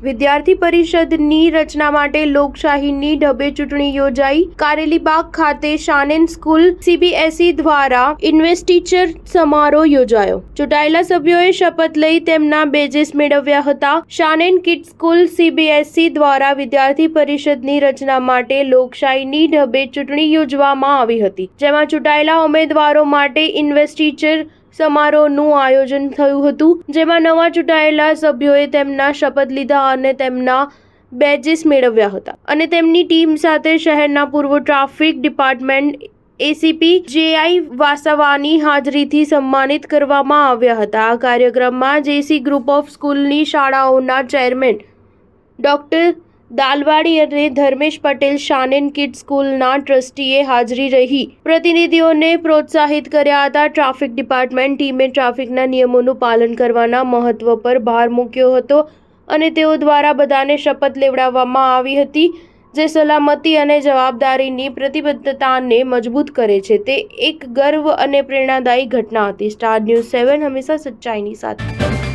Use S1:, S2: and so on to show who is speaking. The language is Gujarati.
S1: વિદ્યાર્થી પરિષદની રચના માટે લોકશાહીની ઢબે ચૂંટણી યોજાઈ। કારેલીબાગ ખાતે શાનેન સ્કૂલ CBSE દ્વારા ઇન્વેસ્ટિચર સમારોહ યોજાયો। ચૂંટાયેલા સભ્યોએ શપથ લઈ તેમના બેજેસ મેળવ્યા હતા। શાનેન કિડ્સ સ્કૂલ CBSE દ્વારા વિદ્યાર્થી પરિષદની રચના માટે લોકશાહીની ઢબે ચૂંટણી યોજવામાં આવી હતી, જેમાં ચૂંટાયેલા ઉમેદવારો માટે ઇન્વેસ્ટિચર સમારોહનું આયોજન થયું હતું, જેમાં નવા ચૂંટાયેલા સભ્યોએ તેમના શપથ લીધા અને તેમના બેજેસ મેળવ્યા હતા અને તેમની ટીમ સાથે શહેરના પૂર્વ traffic department ACP JI Vaswani હાજરીથી સન્માનિત કરવામાં આવ્યા હતા। આ કાર્યક્રમમાં JC ગ્રુપ ઓફ સ્કૂલની શાળાઓના ચેરમેન ડોક્ટર દાલવાડી અને ધર્મેશ પટેલ, શાનેન કિડ્સ સ્કૂલના ટ્રસ્ટીએ હાજરી રહી પ્રતિનિધિઓને પ્રોત્સાહિત કર્યા હતા। ટ્રાફિક ડિપાર્ટમેન્ટ ટીમે ટ્રાફિકના નિયમોનું પાલન કરવાના મહત્વ પર ભાર મૂક્યો હતો અને તેઓ દ્વારા બધાને શપથ લેવડાવવામાં આવી હતી, જે સલામતી અને જવાબદારીની પ્રતિબદ્ધતાને મજબૂત કરે છે। તે એક ગર્વ અને પ્રેરણાદાયી ઘટના હતી। સ્ટાર ન્યૂઝ 7 હંમેશા સચ્ચાઈની સાથે।